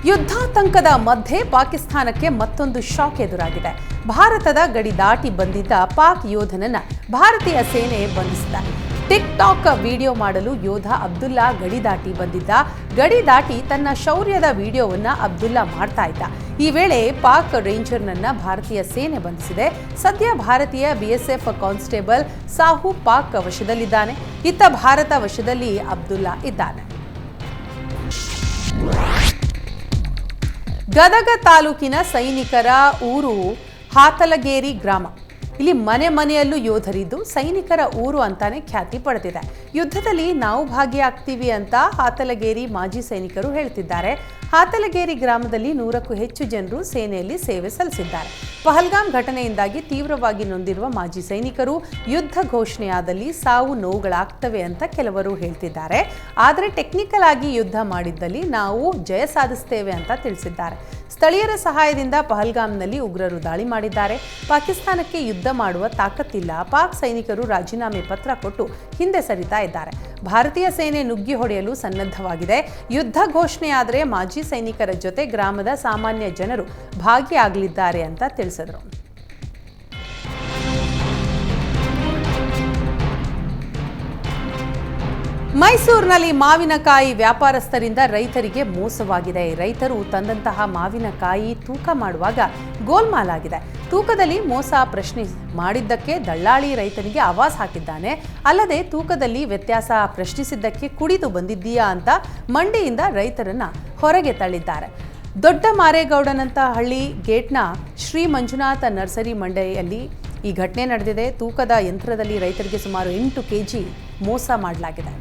ಯುದ್ಧಾತಂಕದ ಮಧ್ಯೆ ಪಾಕಿಸ್ತಾನಕ್ಕೆ ಮತ್ತೊಂದು ಶಾಕ್ ಎದುರಾಗಿದೆ. ಭಾರತದ ಗಡಿ ದಾಟಿ ಬಂದಿದ್ದ ಪಾಕ್ ಯೋಧನನ್ನ ಭಾರತೀಯ ಸೇನೆ ಬಂಧಿಸಿದೆ. ಟಿಕ್ಟಾಕ್ ವಿಡಿಯೋ ಮಾಡಲು ಯೋಧ ಅಬ್ದುಲ್ಲಾ ಗಡಿ ದಾಟಿ ಬಂದಿದ್ದ. ಗಡಿ ದಾಟಿ ತನ್ನ ಶೌರ್ಯದ ವಿಡಿಯೋವನ್ನ ಅಬ್ದುಲ್ಲಾ ಮಾಡ್ತಾ ಇದ್ದ. ಈ ವೇಳೆ ಪಾಕ್ ರೇಂಜರ್ನನ್ನ ಭಾರತೀಯ ಸೇನೆ ಬಂಧಿಸಿದೆ. ಸದ್ಯ ಭಾರತೀಯ ಬಿಎಸ್ಎಫ್ ಕಾನ್ಸ್ಟೇಬಲ್ ಸಾಹು ಪಾಕ್ ವಶದಲ್ಲಿದ್ದಾನೆ. ಇತ್ತ ಭಾರತ ವಶದಲ್ಲಿ ಅಬ್ದುಲ್ಲಾ ಇದ್ದಾನೆ. ಗದಗ ತಾಲೂಕಿನ ಸೈನಿಕರ ಊರು ಹಾತಲಗೇರಿ ಗ್ರಾಮ. ಇಲ್ಲಿ ಮನೆಯಲ್ಲೂ ಯೋಧರಿದ್ದು ಸೈನಿಕರ ಊರು ಅಂತಾನೆ ಖ್ಯಾತಿ ಪಡೆದಿದೆ. ಯುದ್ಧದಲ್ಲಿ ನಾವು ಭಾಗಿಯಾಗ್ತೀವಿ ಅಂತ ಹಾತಲಗೇರಿ ಮಾಜಿ ಸೈನಿಕರು ಹೇಳ್ತಿದ್ದಾರೆ. ಹಾತಲಗೇರಿ ಗ್ರಾಮದಲ್ಲಿ 100ಕ್ಕೂ ಹೆಚ್ಚು ಜನರು ಸೇನೆಯಲ್ಲಿ ಸೇವೆ ಸಲ್ಲಿಸಿದ್ದಾರೆ. ಪಹಲ್ಗಾಮ್ ಘಟನೆಯಿಂದಾಗಿ ತೀವ್ರವಾಗಿ ನೊಂದಿರುವ ಮಾಜಿ ಸೈನಿಕರು ಯುದ್ಧ ಘೋಷಣೆಯಾದಲ್ಲಿ ಸಾವು ನೋವುಗಳಾಗ್ತವೆ ಅಂತ ಕೆಲವರು ಹೇಳ್ತಿದ್ದಾರೆ. ಆದರೆ ಟೆಕ್ನಿಕಲ್ ಆಗಿ ಯುದ್ಧ ಮಾಡಿದ್ದಲ್ಲಿ ನಾವು ಜಯ ಸಾಧಿಸ್ತೇವೆ ಅಂತ ತಿಳಿಸಿದ್ದಾರೆ. ಸ್ಥಳೀಯರ ಸಹಾಯದಿಂದ ಪಹಲ್ಗಾಮ್ನಲ್ಲಿ ಉಗ್ರರು ದಾಳಿ ಮಾಡಿದ್ದಾರೆ. ಪಾಕಿಸ್ತಾನಕ್ಕೆ ಯುದ್ಧ ಮಾಡುವ ತಾಕತ್ತಿಲ್ಲ. ಪಾಕ್ ಸೈನಿಕರು ರಾಜೀನಾಮೆ ಪತ್ರ ಕೊಟ್ಟು ಹಿಂದೆ ಸರಿತಾ ಇದ್ದಾರೆ. ಭಾರತೀಯ ಸೇನೆ ನುಗ್ಗಿ ಹೊಡೆಯಲು ಸನ್ನದ್ಧವಾಗಿದೆ. ಯುದ್ಧ ಘೋಷಣೆಯಾದರೆ ಮಾಜಿ ಸೈನಿಕರ ಜೊತೆ ಗ್ರಾಮದ ಸಾಮಾನ್ಯ ಜನರು ಭಾಗಿಯಾಗಲಿದ್ದಾರೆ ಅಂತ ತಿಳಿಸಿದರು. ಮೈಸೂರಿನಲ್ಲಿ ಮಾವಿನಕಾಯಿ ವ್ಯಾಪಾರಸ್ಥರಿಂದ ರೈತರಿಗೆ ಮೋಸವಾಗಿದೆ. ರೈತರು ತಂದಂತಹ ಮಾವಿನಕಾಯಿ ತೂಕ ಮಾಡುವಾಗ ಗೋಲ್ಮಾಲ್ ಆಗಿದೆ. ತೂಕದಲ್ಲಿ ಮೋಸ ಮಾಡಿದ್ದಕ್ಕೆ ದಳ್ಳಾಳಿ ರೈತನಿಗೆ ಆವಾಜ್ ಹಾಕಿದ್ದಾನೆ. ಅಲ್ಲದೆ ತೂಕದಲ್ಲಿ ವ್ಯತ್ಯಾಸ ಪ್ರಶ್ನಿಸಿದ್ದಕ್ಕೆ ಕುಡಿದು ಬಂದಿದ್ದೀಯಾ ಅಂತ ಮಂಡಿಯಿಂದ ರೈತರನ್ನ ಹೊರಗೆ ತಳ್ಳಿದ್ದಾರೆ. ದೊಡ್ಡ ಮಾರೇಗೌಡನಂತ ಹಳ್ಳಿ ಗೇಟ್ನ ಶ್ರೀ ಮಂಜುನಾಥ ನರ್ಸರಿ ಮಂಡಿಯಲ್ಲಿ ಈ ಘಟನೆ ನಡೆದಿದೆ. ತೂಕದ ಯಂತ್ರದಲ್ಲಿ ರೈತರಿಗೆ ಸುಮಾರು 8 ಕೆಜಿ ಮೋಸ ಮಾಡಲಾಗಿದೆ.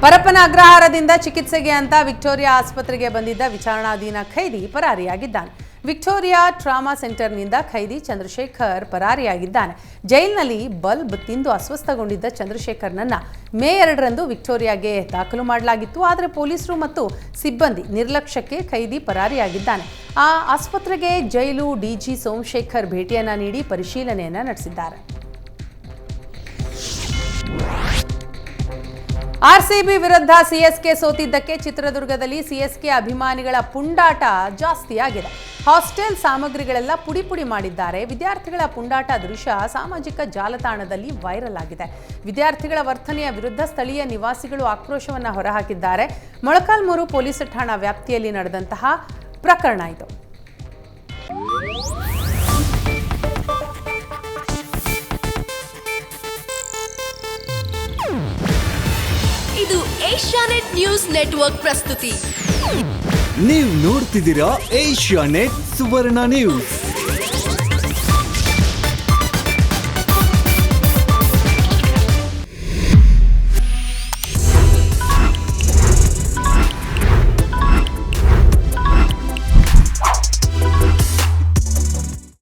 ಪರಪ್ಪನ ಅಗ್ರಹಾರದಿಂದ ಚಿಕಿತ್ಸೆಗೆ ಅಂತ ವಿಕ್ಟೋರಿಯಾ ಆಸ್ಪತ್ರೆಗೆ ಬಂದಿದ್ದ ವಿಚಾರಣಾಧೀನ ಖೈದಿ ಪರಾರಿಯಾಗಿದ್ದಾನೆ. ವಿಕ್ಟೋರಿಯಾ ಟ್ರಾಮಾ ಸೆಂಟರ್ನಿಂದ ಖೈದಿ ಚಂದ್ರಶೇಖರ್ ಪರಾರಿಯಾಗಿದ್ದಾನೆ. ಜೈಲಿನಲ್ಲಿ ಬಲ್ಬ್ ತಿಂದು ಅಸ್ವಸ್ಥಗೊಂಡಿದ್ದ ಚಂದ್ರಶೇಖರ್ನನ್ನ ಮೇ 2ರಂದು ವಿಕ್ಟೋರಿಯಾಗೆ ದಾಖಲು ಮಾಡಲಾಗಿತ್ತು. ಆದರೆ ಪೊಲೀಸರು ಮತ್ತು ಸಿಬ್ಬಂದಿ ನಿರ್ಲಕ್ಷ್ಯಕ್ಕೆ ಖೈದಿ ಪರಾರಿಯಾಗಿದ್ದಾನೆ. ಆ ಆಸ್ಪತ್ರೆಗೆ ಜೈಲು ಡಿಜಿ ಸೋಮಶೇಖರ್ ಭೇಟಿಯನ್ನ ನೀಡಿ ಪರಿಶೀಲನೆಯನ್ನ ನಡೆಸಿದ್ದಾರೆ. ಆರ್ಸಿಬಿ ವಿರುದ್ಧ ಸಿಎಸ್ಕೆ ಸೋತಿದ್ದಕ್ಕೆ ಚಿತ್ರದುರ್ಗದಲ್ಲಿ ಸಿಎಸ್ಕೆ ಅಭಿಮಾನಿಗಳ ಪುಂಡಾಟ ಜಾಸ್ತಿಯಾಗಿದೆ. ಹಾಸ್ಟೆಲ್ ಸಾಮಗ್ರಿಗಳೆಲ್ಲ ಪುಡಿ ಮಾಡಿದ್ದಾರೆ. ವಿದ್ಯಾರ್ಥಿಗಳ ಪುಂಡಾಟ ದೃಶ್ಯ ಸಾಮಾಜಿಕ ಜಾಲತಾಣದಲ್ಲಿ ವೈರಲ್ ಆಗಿದೆ. ವಿದ್ಯಾರ್ಥಿಗಳ ವರ್ತನೆಯ ವಿರುದ್ಧ ಸ್ಥಳೀಯ ನಿವಾಸಿಗಳು ಆಕ್ರೋಶವನ್ನು ಹೊರಹಾಕಿದ್ದಾರೆ. ಮೊಳಕಾಲ್ಮೂರು ಪೊಲೀಸ್ ಠಾಣಾ ವ್ಯಾಪ್ತಿಯಲ್ಲಿ ನಡೆದಂತಹ ಪ್ರಕರಣ ಇದು. ಇದು ಏಷ್ಯಾನೆಟ್ ನ್ಯೂಸ್ ನೆಟ್ವರ್ಕ್ ಪ್ರಸ್ತುತಿ. ನೀವು ನೋಡ್ತಿದ್ದೀರಾ ಏಷ್ಯಾನೆಟ್ ಸುವರ್ಣ ನ್ಯೂಸ್.